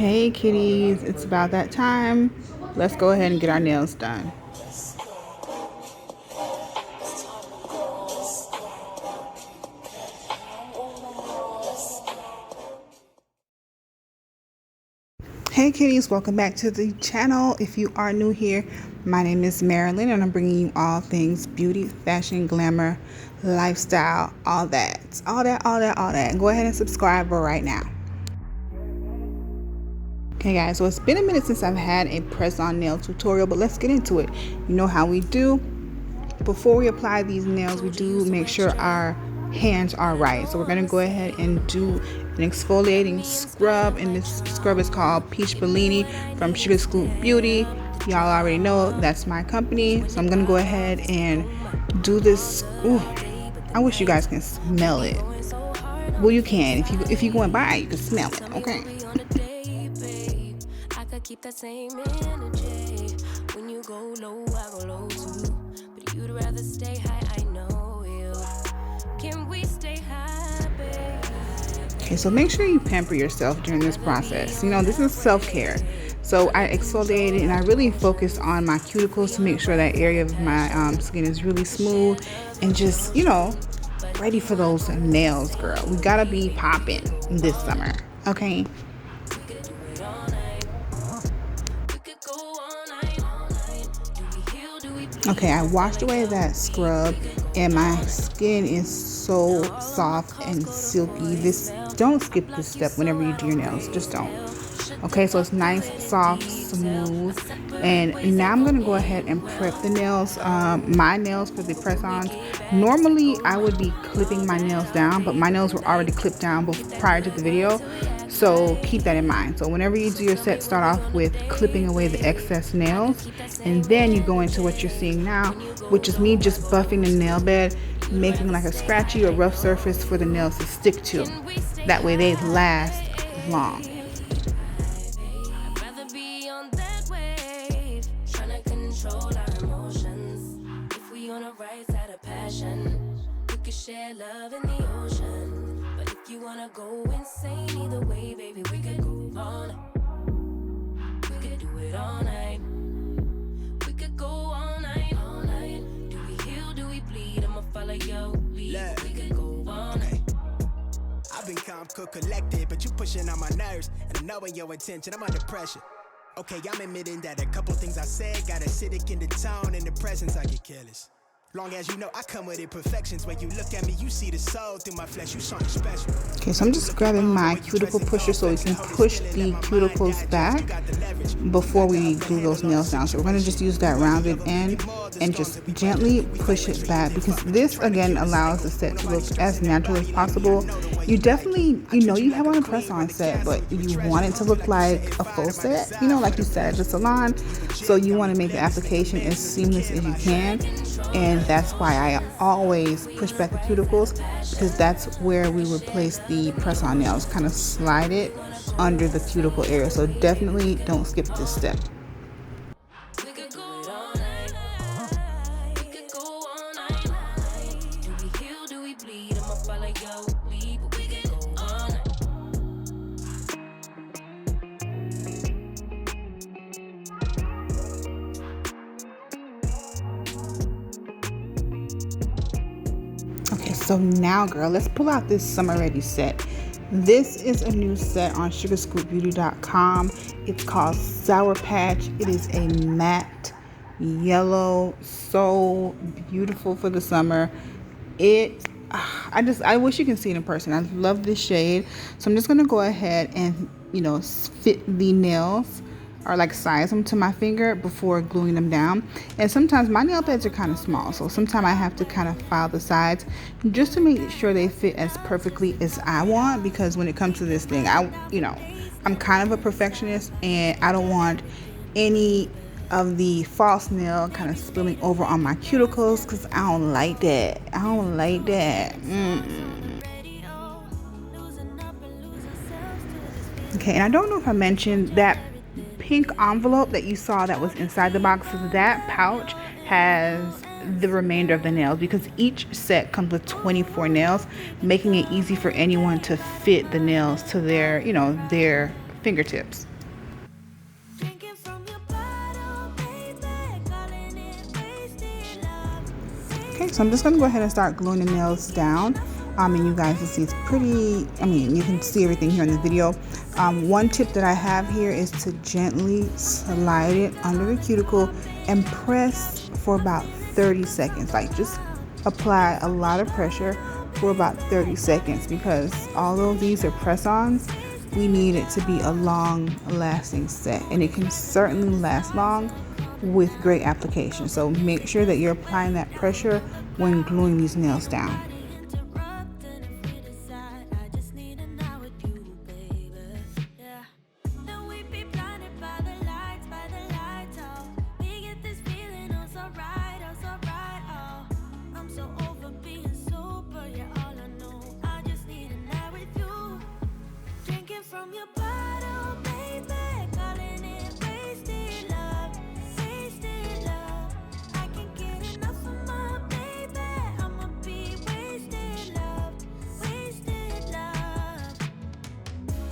Hey kitties, it's about that time. Let's go ahead and get our nails done. Hey kitties, welcome back to the channel. If you are new here, my name is Marilyn and I'm bringing you all things beauty, fashion, glamour, lifestyle, all that. Go ahead and subscribe right now. Okay guys, so it's been a minute since I've had a press-on nail tutorial, but let's get into it. You know how we do. Before we apply these nails, we do make sure our hands are right. So we're going to go ahead and do an exfoliating scrub, and this scrub is called Peach Bellini from Sugar Scoop Beauty. Y'all already know that's my company, so I'm going to go ahead and do this. Ooh, I wish you guys can smell it. Well, you can. If you go and buy it, you can smell it, okay? Keep that same energy. When you go low, I go low too. But you'd rather stay high, I know you. Can we stay high, baby? Okay, so make sure you pamper yourself during this process. You know, this is self-care. So I exfoliated and I really focused on my cuticles to make sure that area of my skin is really smooth and just, you know, ready for those nails, girl. We gotta be popping this summer, okay? Okay, I washed away that scrub and my skin is so soft and silky. Don't skip this step whenever you do your nails, just don't. Okay, so it's nice, soft, smooth, and now I'm gonna go ahead and prep the nails. My nails for the press-ons. Normally I would be clipping my nails down, but my nails were already clipped down prior to the video, so keep that in mind. So whenever you do your set, start off with clipping away the excess nails, and then you go into what you're seeing now, which is me just buffing the nail bed, making like a scratchy or rough surface for the nails to stick to. That way they last long. Share love in the ocean, but if you wanna go insane either way, baby, we could go all night. We could do it all night. We could go all night, all night. Do we heal, do we bleed? I'ma follow your lead. We could go all night. I've been calm, cool, collected, but you pushing on my nerves, and I know in your intention, I'm under pressure. Okay, I'm admitting that a couple things I said got acidic in the tone, in the presence I get careless. Long as you know I come with imperfections. When you look at me, you see the soul through my flesh. You something special. Okay, so I'm just grabbing my cuticle pusher so we can push the cuticles back before we glue those nails down. So we're going to just use that rounded end and just gently push it back, because this again allows the set to look as natural as possible. You definitely, you know, you have on a press-on set, but you want it to look like a full set, you know, like you said at the salon. So you want to make the application as seamless as you can. And that's why I always push back the cuticles, because that's where we would place the press-on nails, kind of slide it under the cuticle area. So definitely don't skip this step. Okay, so now girl, let's pull out this summer ready set. This is a new set on sugarscoopbeauty.com. It's called Sour Patch. It is a matte yellow, so beautiful for the summer. I wish you can see it in person. I love this shade. So I'm just gonna go ahead and, you know, fit the nails, or like size them to my finger before gluing them down. And sometimes my nail beds are kind of small, so sometimes I have to kind of file the sides just to make sure they fit as perfectly as I want, because when it comes to this thing, I'm kind of a perfectionist, and I don't want any of the false nail kind of spilling over on my cuticles, because I don't like that. Okay, and I don't know if I mentioned that pink envelope that you saw that was inside the box. So that pouch has the remainder of the nails, because each set comes with 24 nails, making it easy for anyone to fit the nails to their, their fingertips. Okay, so I'm just going to go ahead and start gluing the nails down. And you guys can see it's pretty, you can see everything here in the video. One tip that I have here is to gently slide it under the cuticle and press for about 30 seconds. Like, just apply a lot of pressure for about 30 seconds, because although these are press-ons, we need it to be a long-lasting set, and it can certainly last long with great application. So make sure that you're applying that pressure when gluing these nails down. From your bottle, baby, calling it wasted love, wasted love. I can't get enough of my baby. I'ma be wasted love, wasted love.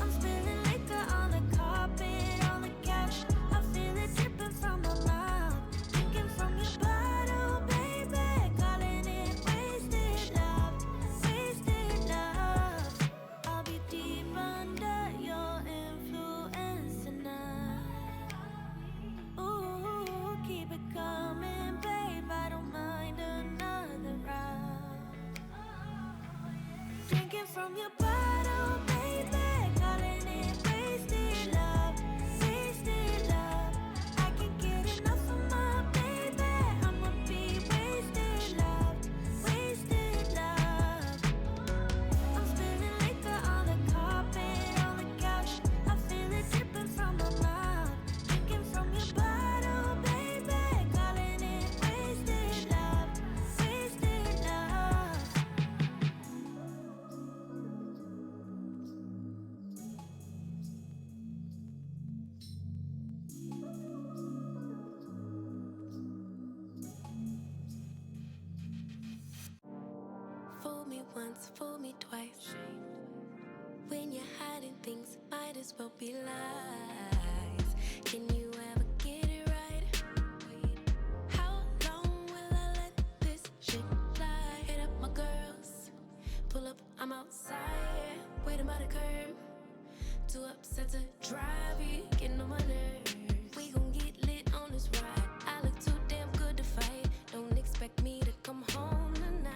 I'm spilling liquor on the carpet, on the couch. I feel it dripping from my mouth. Drinking from your bottle, baby, calling it wasted love, wasted love. Fool me once, fool me twice. When you're hiding things, might as well be lies. Can you ever get it right? How long will I let this shit fly? Hit up my girls, pull up, I'm outside, waiting by the curb. Too upset to drive, you getting on my nerves. We gon' get lit on this ride. I look too damn good to fight. Don't expect me to come home tonight.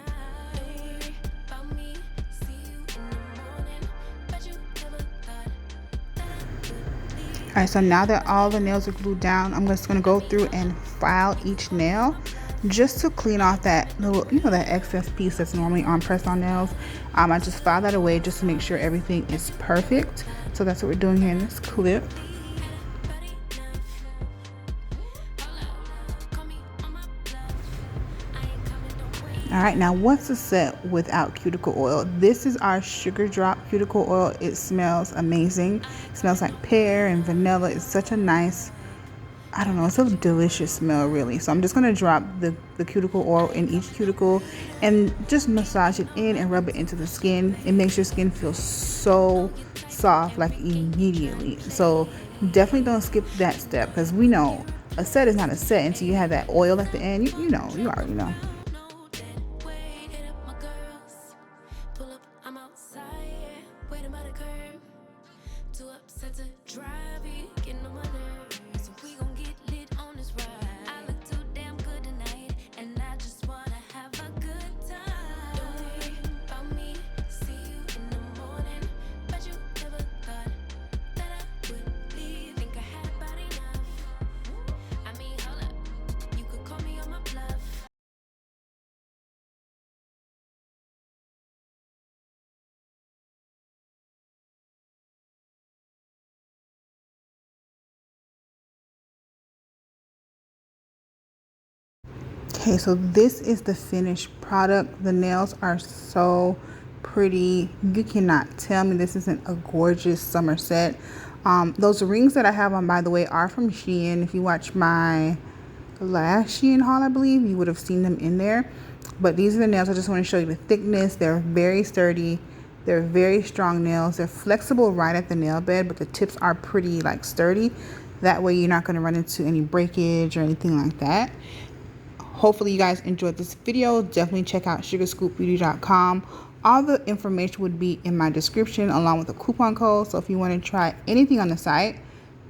Alright, so now that all the nails are glued down, I'm just going to go through and file each nail just to clean off that little, that excess piece that's normally on press-on nails. I just file that away just to make sure everything is perfect. So that's what we're doing here in this clip. Alright, now what's a set without cuticle oil? This is our sugar drop cuticle oil. It smells amazing. It smells like pear and vanilla. It's such a nice, it's a delicious smell, really. So I'm just going to drop the cuticle oil in each cuticle and just massage it in and rub it into the skin. It makes your skin feel so soft, like immediately. So definitely don't skip that step, because we know a set is not a set until you have that oil at the end. You already know. Okay, so this is the finished product. The nails are so pretty. You cannot tell me this isn't a gorgeous summer set. Those rings that I have on, by the way, are from Shein. If you watch my last Shein haul, I believe, you would have seen them in there. But these are the nails. I just want to show you the thickness. They're very sturdy. They're very strong nails. They're flexible right at the nail bed, but the tips are pretty sturdy. That way you're not going to run into any breakage or anything like that. Hopefully you guys enjoyed this video. Definitely check out sugarscoopbeauty.com. All the information would be in my description along with a coupon code. So if you want to try anything on the site,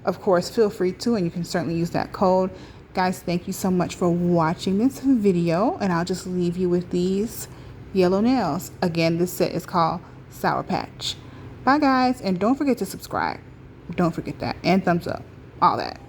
of course, feel free to, and you can certainly use that code. Guys, thank you so much for watching this video, and I'll just leave you with these yellow nails. Again, this set is called Sour Patch. Bye, guys, and don't forget to subscribe. Don't forget that. And thumbs up. All that.